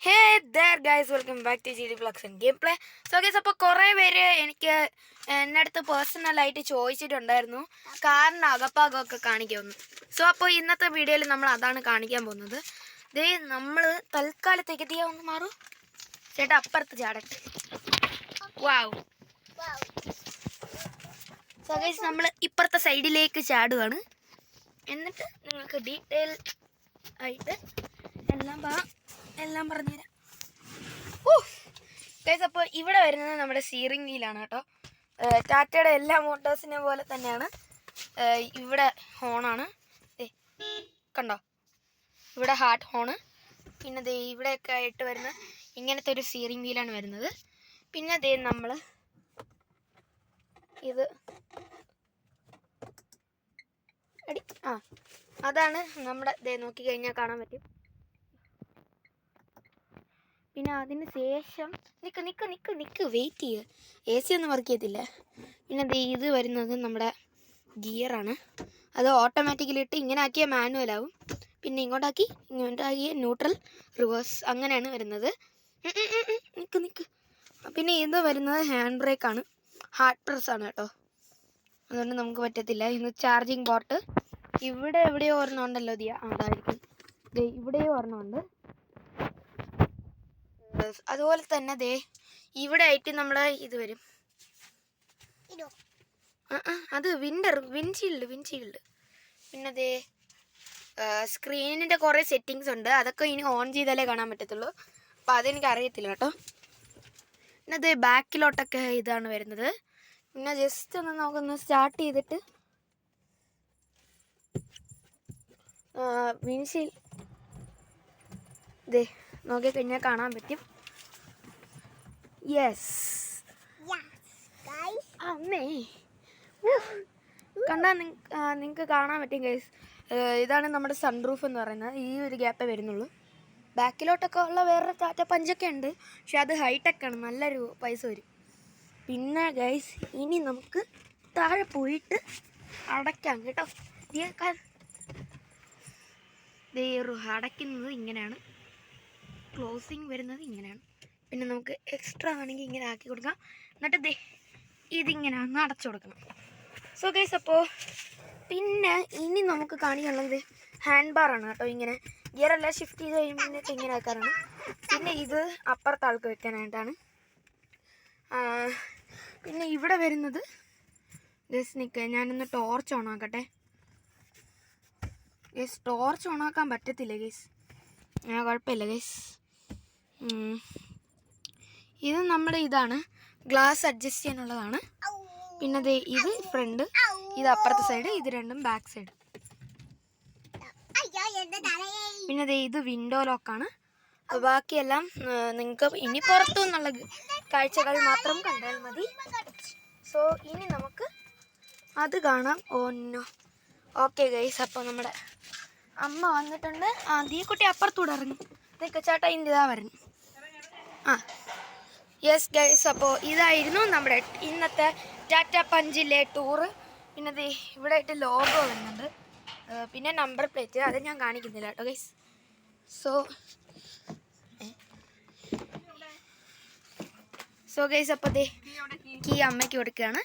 Hey there guys, welcome back to GD Vlogs and Gameplay. So guys, അപ്പോൾ കുറേ പേര് എനിക്ക് എൻ്റെ അടുത്ത് പേഴ്സണലായിട്ട് ചോദിച്ചിട്ടുണ്ടായിരുന്നു കാരണം അകപ്പാകമൊക്കെ കാണിക്കുമെന്ന്. സോ അപ്പോൾ ഇന്നത്തെ വീഡിയോയിൽ നമ്മൾ അതാണ് കാണിക്കാൻ പോകുന്നത്. ദേ നമ്മൾ തൽക്കാലത്തേക്ക് തീയ ഒന്ന് മാറൂ ചേട്ടാ, അപ്പുറത്ത് ചാടട്ടെ. വാവ്. സോ ഗൈസ്, നമ്മൾ ഇപ്പുറത്തെ സൈഡിലേക്ക് ചാടുകയാണ്. എന്നിട്ട് നിങ്ങൾക്ക് ഡീറ്റെയിൽ ആയിട്ട് എല്ലാം പറഞ്ഞുതരാം. ഗൈസ്, അപ്പോൾ ഇവിടെ വരുന്നത് നമ്മുടെ സ്റ്റിയറിംഗ് വീലാണ് കേട്ടോ. ടാറ്റയുടെ എല്ലാ മോട്ടോഴ്സിനെ പോലെ തന്നെയാണ്. ഇവിടെ ഹോണാണ്, കണ്ടോ, ഇവിടെ ഹാർട്ട് ഹോണ്. പിന്നെ ദേ ഇവിടെയൊക്കെ ആയിട്ട് വരുന്ന ഇങ്ങനത്തെ ഒരു സ്റ്റിയറിംഗ് വീലാണ് വരുന്നത്. പിന്നെ ദേ നമ്മൾ ഇത് അതാണ് നമ്മുടെ ദേ നോക്കിക്കഴിഞ്ഞാൽ കാണാൻ പറ്റും. പിന്നെ അതിന് ശേഷം നിക്ക് വെയിറ്റ് ചെയ്യുക, എ സി ഒന്നും വർക്ക് ചെയ്യത്തില്ല. പിന്നെ ഇത് വരുന്നത് നമ്മുടെ ഗിയറാണ്. അത് ഓട്ടോമാറ്റിക്കലി ഇട്ട് ഇങ്ങനെ ആക്കിയാൽ മാനുവലാവും, പിന്നെ ഇങ്ങോട്ടാക്കിയ ന്യൂട്രൽ, റിവേഴ്സ് അങ്ങനെയാണ് വരുന്നത്. നിക്ക്. പിന്നെ ഇത് വരുന്നത് ഹാൻഡ് ബ്രേക്കാണ്, ഹാർഡ് പ്രസ്സാണ് കേട്ടോ, അതുകൊണ്ട് നമുക്ക് പറ്റത്തില്ല. ഇന്ന് ചാർജിങ് പോർട്ട് ഇവിടെ എവിടെയോ ഒരെണ്ണം ഉണ്ടല്ലോ, അതായിരിക്കും. ഇവിടെയോ ഒരെണ്ണമുണ്ട്. അതുപോലെ തന്നെ ദേ ഇവിടെ ആയിട്ട് നമ്മുടെ ഇത് വരും, അത് വിൻഷീൽഡ്. പിന്നെ ദേ സ്ക്രീനിൻ്റെ കുറേ സെറ്റിങ്സ് ഉണ്ട്, അതൊക്കെ ഇനി ഓൺ ചെയ്താലേ കാണാൻ പറ്റത്തുള്ളൂ. അപ്പോൾ അതെനിക്ക് അറിയത്തില്ല കേട്ടോ. പിന്നെ ദേ ബാക്കിലോട്ടൊക്കെ ഇതാണ് വരുന്നത്. പിന്നെ ജസ്റ്റ് ഒന്ന് നമുക്കൊന്ന് സ്റ്റാർട്ട് ചെയ്തിട്ട് വിൻഷീൽ ദേ നോക്കിക്കഴിഞ്ഞാൽ കാണാൻ പറ്റും. യെസ് അമ്മേ, കണ്ടാൽ നിങ്ങൾക്ക് കാണാൻ പറ്റും ഗൈസ്. ഇതാണ് നമ്മുടെ സൺറൂഫ് എന്ന് പറയുന്നത്. ഈ ഒരു ഗ്യാപ്പേ വരുന്നുള്ളൂ. ബാക്കിലോട്ടൊക്കെ ഉള്ള വേറൊരു ടാറ്റ പഞ്ചൊക്കെ ഉണ്ട്, പക്ഷെ അത് ഹൈടെക്കാണ്, നല്ലൊരു പൈസ വരും. പിന്നെ ഗൈസ്, ഇനി നമുക്ക് താഴെ പോയിട്ട് അടയ്ക്കാം കേട്ടോ. അടയ്ക്കുന്നത് ഇങ്ങനെയാണ്, ക്ലോസിങ് വരുന്നത് ഇങ്ങനെയാണ്. പിന്നെ നമുക്ക് എക്സ്ട്രാ ആണെങ്കിൽ ഇങ്ങനെ ആക്കി കൊടുക്കാം, എന്നിട്ട് ഇതിങ്ങനെ ഒന്ന് അടച്ചു കൊടുക്കണം. സോ ഗൈസ്, അപ്പോൾ പിന്നെ ഇനി നമുക്ക് കാണിക്കാനുള്ളത് ഹാൻഡ് ബാറാണ് കേട്ടോ. ഇങ്ങനെ ഗിയറെല്ലാം ഷിഫ്റ്റ് ചെയ്ത് കഴിയുമ്പോഴേക്ക് ഇങ്ങനെ ആക്കാറാണ്. പിന്നെ ഇത് അപ്പുറത്തെ ആൾക്ക് വെക്കാനായിട്ടാണ്. പിന്നെ ഇവിടെ വരുന്നത് ജസ്റ്റ് നിൽക്കുക, ഞാനൊന്ന് ടോർച്ച് ഓണാക്കട്ടെ. ഗൈസ്, ടോർച്ച് ഓണാക്കാൻ പറ്റത്തില്ല ഗൈസ്, കുഴപ്പമില്ല ഗൈസ്. ഇത് നമ്മുടെ ഇതാണ്, ഗ്ലാസ് അഡ്ജസ്റ്റ് ചെയ്യാനുള്ളതാണ്. പിന്നെ ദേ ഇത് ഫ്രണ്ട്, ഇത് അപ്പുറത്തെ സൈഡ്, ഇത് രണ്ടും ബാക്ക് സൈഡ്. പിന്നെ ദേ ഇത് വിൻഡോ ലോക്കാണ്. ബാക്കിയെല്ലാം നിങ്ങൾക്ക് ഇനി പുറത്തു നിന്നുള്ള കാഴ്ചകൾ മാത്രം കണ്ടാൽ മതി. സോ ഇനി നമുക്ക് അത് കാണാം. ഓക്കെ ഗൈസ്, അപ്പോൾ നമ്മുടെ അമ്മ വന്നിട്ടുണ്ട്. ദീക്കുട്ടി അപ്പുറത്തൂടെ ഇറങ്ങി നിൽക്കുക ചേട്ടാ, ഇതാ വരുന്നു. യെസ് ഗൈസ്, അപ്പോൾ ഇതായിരുന്നു നമ്മുടെ ഇന്നത്തെ ടാറ്റ പഞ്ചിലെ ടൂറ്. പിന്നെ ദേ ഇവിടെ ആയിട്ട് ലോഗോ വരുന്നുണ്ട്, പിന്നെ നമ്പർ പ്ലേറ്റ്, അത് ഞാൻ കാണിക്കുന്നില്ല കേട്ടോ ഗൈസ്. സോ ഗൈസ്, അപ്പോൾ ദേ കീ അമ്മയ്ക്ക് കൊടുക്കുകയാണ്,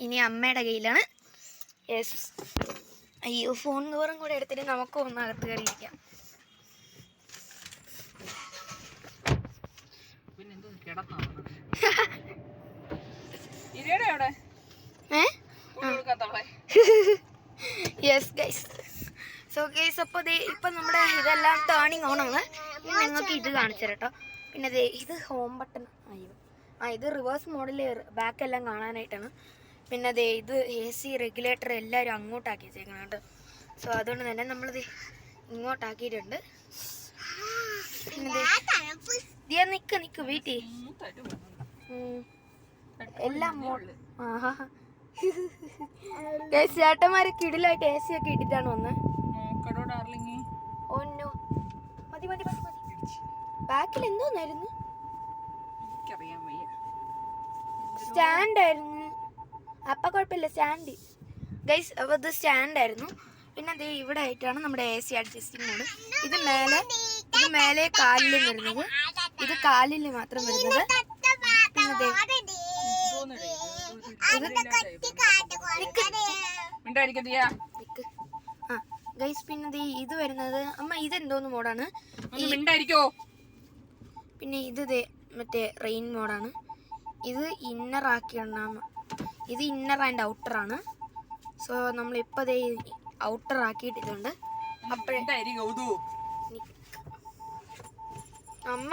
ഇനി അമ്മയുടെ കയ്യിലാണ്. യെസ്, അയ്യോ, ഫോൺ കവറും കൂടെ എടുത്തിട്ട് നമുക്ക് ഒന്ന് അകത്ത് കയറിയിരിക്കാം. Yes guys. സോ ഗൈസ്, അപ്പോൾ ഇപ്പം നമ്മുടെ ഇതെല്ലാം ടേണിങ് ഓണാണ്. ഇനി നിങ്ങൾക്ക് ഇത് കാണിച്ചു കേട്ടോ. പിന്നെ ഇത് ഹോം ബട്ടൺ, ഇത് റിവേഴ്സ് മോഡിൽ ബാക്കെല്ലാം കാണാനായിട്ടാണ്. പിന്നെ ഇത് AC റെഗുലേറ്റർ എല്ലാവരും അങ്ങോട്ടാക്കി വെച്ചേക്കണം കേട്ടോ. സോ അതുകൊണ്ട് തന്നെ നമ്മളിത് ഇങ്ങോട്ടാക്കിയിട്ടുണ്ട്. പിന്നെ നിക്ക് വെയിറ്റ് എല്ലാം ചേട്ടന്മാര് കിടിലായിട്ട് AC ഒക്കെ ഇട്ടിട്ടാണ് വന്നത്. മതി ബാക്കിൽ എന്തോന്നായിരുന്നു, സ്റ്റാൻഡായിരുന്നു. അപ്പം കുഴപ്പമില്ല, സ്റ്റാൻഡ് ഗൈസ്. അപ്പോൾ ഇത് സ്റ്റാൻഡായിരുന്നു. പിന്നെ അത് ഇവിടെ ആയിട്ടാണ് നമ്മുടെ AC അഡ്ജസ്റ്റിംഗ് മോഡ്. ഇത് മേലെ കാലിലും വരുന്നത്. ഇത് കാലിൽ മാത്രം വരുന്നത്. പിന്നെ ഇത് വരുന്നത് അമ്മ ഇതെന്തോന്ന് മോഡാണ്. പിന്നെ ഇത് മറ്റേ റെയിൻ മോഡാണ്. ഇത് ഇന്നർ ആക്കിയാണ്. ഇത് ഇന്നർ ആൻഡ് ഔട്ടർ ആണ്. സോ നമ്മളിപ്പോൾ ഔട്ടർ ആക്കിയിട്ടിട്ടുണ്ട്. അമ്മ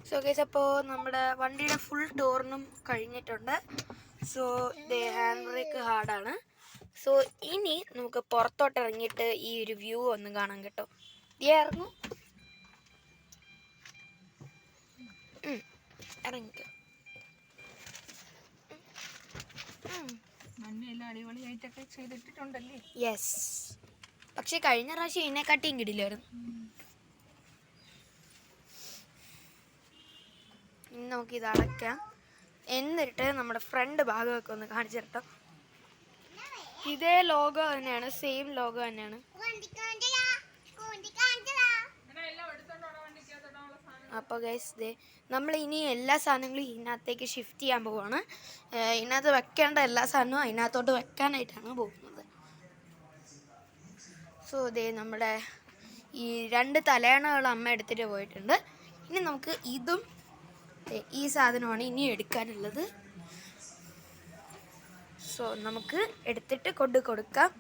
സോ ഗൈസ്, അപ്പോൾ നമ്മുടെ വണ്ടിയുടെ ഫുൾ ടൂറിനും കഴിഞ്ഞിട്ടുണ്ട്. സോ ഹാൻഡ് ബ്രേക്ക് ഹാർഡാണ്. സോ ഇനി നമുക്ക് പുറത്തോട്ട് ഇറങ്ങിയിട്ട് ഈ ഒരു വ്യൂ ഒന്ന് കാണാം കേട്ടോ. ഇറങ്ങും ഇറങ്ങിക്കോ. അടിപൊളിയായിട്ടൊക്കെ ചെയ്തിട്ടുണ്ടല്ലേ. യെസ്, പക്ഷെ കഴിഞ്ഞ പ്രാവശ്യം ഇതിനെക്കാട്ടിയും കിടിലായിരുന്നു. ഇനി നമുക്ക് ഇത് അടയ്ക്കാം. എന്നിട്ട് നമ്മുടെ ഫ്രണ്ട് ഭാഗമൊക്കെ ഒന്ന് കാണിച്ചു തരട്ടോ. ഇതേ ലോഗോ തന്നെയാണ്, സെയിം ലോഗോ തന്നെയാണ്. അപ്പോൾ ഗൈസ് നമ്മൾ ഇനി എല്ലാ സാധനങ്ങളും ഇതിനകത്തേക്ക് ഷിഫ്റ്റ് ചെയ്യാൻ പോവുകയാണ്. ഇതിനകത്ത് വെക്കേണ്ട എല്ലാ സാധനവും അതിനകത്തോട്ട് വെക്കാനായിട്ടാണ് പോകുന്നത്. സോ നമ്മുടെ ഈ 2 തലയണകൾ അമ്മ എടുത്തിട്ട് പോയിട്ടുണ്ട്. ഇനി നമുക്ക് ഇതും ഈ സാധനമാണ് ഇനി എടുക്കാനുള്ളത്. സോ നമുക്ക് എടുത്തിട്ട് കൊടുക്കാം.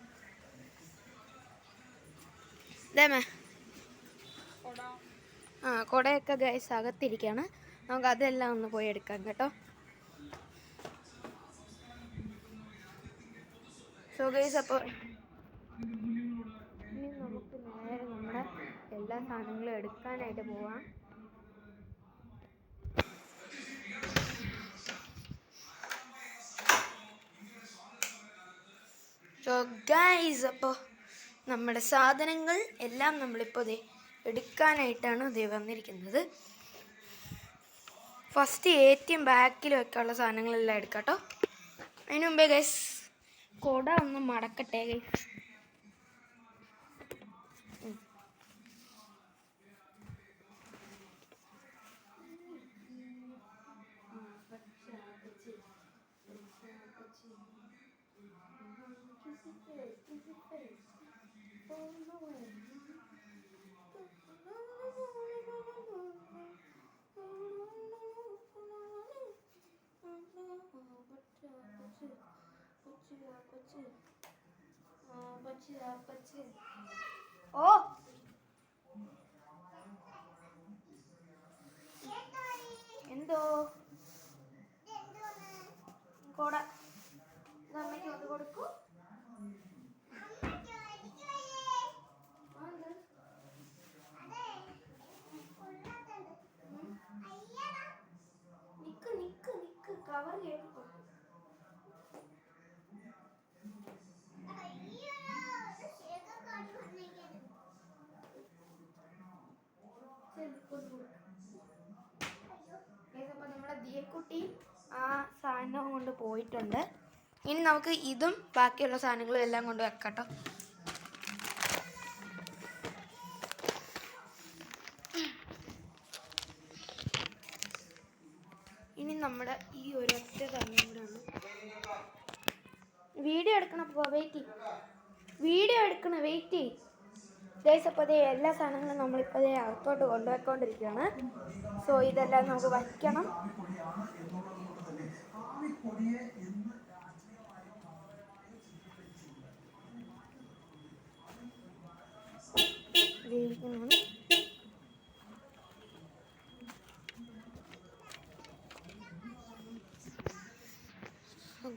കുടയൊക്കെ ഗൈസ് അകത്തിരിക്കുകയാണ്. നമുക്ക് അതെല്ലാം ഒന്ന് പോയി എടുക്കാം കേട്ടോ. സോ ഗൈസ്, അപ്പോൾ ഇനി നമുക്ക് നേരെ നമ്മുടെ എല്ലാ സാധനങ്ങളും എടുക്കാനായിട്ട് പോവാം. സോ ഗൈസ്, അപ്പോൾ നമ്മുടെ സാധനങ്ങൾ എല്ലാം നമ്മളിപ്പോൾ എടുക്കാനായിട്ടാണ് വന്നിരിക്കുന്നത്. ഫസ്റ്റ് ഏറ്റവും ബാക്കിൽ വെക്കാനുള്ള സാധനങ്ങളെല്ലാം എടുക്കാം കേട്ടോ. അതിന് മുമ്പേ ഗൈസ് കുട ഒന്ന് മടക്കട്ടെ ഗൈസ്. ഓ എന്തോ കൊട അമ്മയ്ക്ക് ഒന്ന് കൊടുക്കൂ. നിക്ക് കവർ കേൾക്കോ. അപ്പോൾ നമ്മുടെ ദിയക്കുട്ടി ആ സാധനം കൊണ്ട് പോയിട്ടുണ്ട്. ഇനി നമുക്ക് ഇതും ബാക്കിയുള്ള സാധനങ്ങളും എല്ലാം കൊണ്ട് വെക്കട്ടോ. ഇനി നമ്മുടെ ഈ ഒരൊറ്റ സാധനം കൂടെ ഉള്ളു. വീഡിയോ എടുക്കണം. വീഡിയോ എടുക്കണം, വെയിറ്റ് ചെയ്യും ഗൈസ്. അപ്പോൾ എല്ലാ സാധനങ്ങളും നമ്മളിപ്പോൾ അകത്തോട്ട് കൊണ്ടുപോയിക്കൊണ്ടിരിക്കുകയാണ്. സോ ഇതെല്ലാം നമുക്ക് വയ്ക്കണം.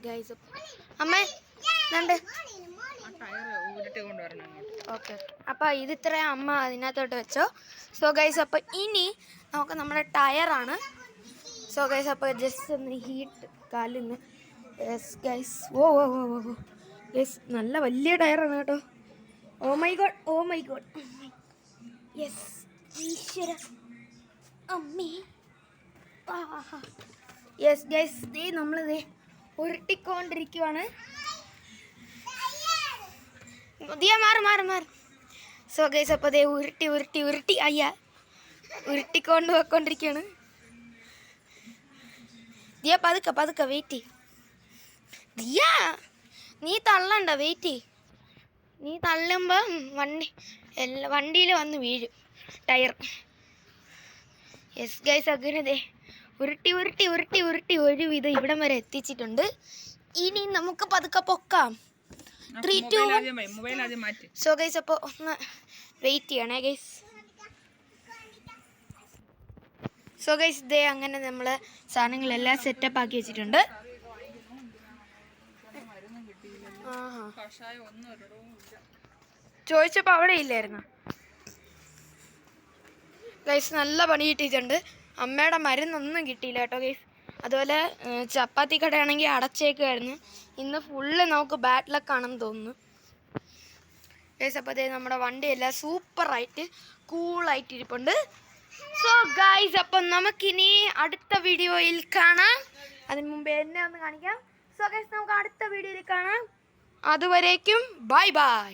ഗൈസ്, അമ്മേ ഓക്കെ. അപ്പോൾ ഇത് ഇത്രയും അമ്മ അതിനകത്തോട്ട് വെച്ചോ. സോ ഗൈസ്, അപ്പോൾ ഇനി നമുക്ക് നമ്മുടെ ടയറാണ്. സോ ഗൈസ്, അപ്പോൾ ജസ്റ്റ് ഒന്ന് ഹീറ്റ് കാലിൽ നിന്ന്. യെസ് ഗൈസ്, ഓ യെസ്, നല്ല വലിയ ടയറാണ് കേട്ടോ. ഓ മൈ ഗോഡ് യെസ്, ഈശ്വര അമ്മേ. യെസ് ഗൈസ്, നമ്മളിത് ഉരുട്ടിക്കൊണ്ടിരിക്കുവാണ്. മാറ്. സോ ഗൈസ് അപ്പോൾ അതേ ഉരുട്ടി ഉരുട്ടി ഉരുട്ടി അയ്യ ഉരുട്ടിക്കൊണ്ട് പോയിക്കൊണ്ടിരിക്കുകയാണ്. ദിയ പതുക്കെ പതുക്കെ വെയിറ്റ്. ദിയ നീ തള്ളണ്ട, വെയിറ്റ്. നീ തള്ളുമ്പോൾ വണ്ടിയിൽ വന്ന് വീഴും ടയർ. യെസ് ഗൈസ്, അങ്ങനെ ദേ ഉരുട്ടി ഉരുട്ടി ഉരുട്ടി ഉരുട്ടി ഒരുവിധം ഇവിടം വരെ എത്തിച്ചിട്ടുണ്ട്. ഇനി നമുക്ക് പതുക്കെ പൊക്കാം. 3, 2, 1. സോ ഗൈസ് അപ്പോൾ ഒന്ന് വെയിറ്റ് ചെയ്യണേ ഗൈസ്. സോ ഗൈസ് ഇതേ അങ്ങനെ നമ്മൾ സാധനങ്ങളെല്ലാം സെറ്റപ്പ് ആക്കി വെച്ചിട്ടുണ്ട്. ചോദിച്ചപ്പോൾ അവിടെ ഇല്ലായിരുന്നു ഗൈസ്. നല്ല പണി കിട്ടിയിട്ടുണ്ട്. അമ്മയുടെ മരുന്നൊന്നും കിട്ടിയില്ല കേട്ടോ ഗൈസ്. അതുപോലെ ചപ്പാത്തി കടയാണെങ്കിൽ അടച്ചേക്കുമായിരുന്നു. ഇന്ന് ഫുള്ള് നമുക്ക് ബാഡ് ലക്ക് ആണെന്ന് തോന്നുന്നു ഗൈസ്. അപ്പോൾ അതേ നമ്മുടെ വണ്ടിയെല്ലാം സൂപ്പറായിട്ട് കൂളായിട്ട് ഇരിപ്പുണ്ട്. സോ ഗൈസ് അപ്പം നമുക്കിനി അടുത്ത വീഡിയോയിൽ കാണാം. അതിന് മുമ്പ് എന്നെ ഒന്ന് കാണിക്കാം. സോ ഗൈസ് നമുക്ക് അടുത്ത വീഡിയോയിൽ കാണാം. അതുവരേക്കും ബൈ ബൈ.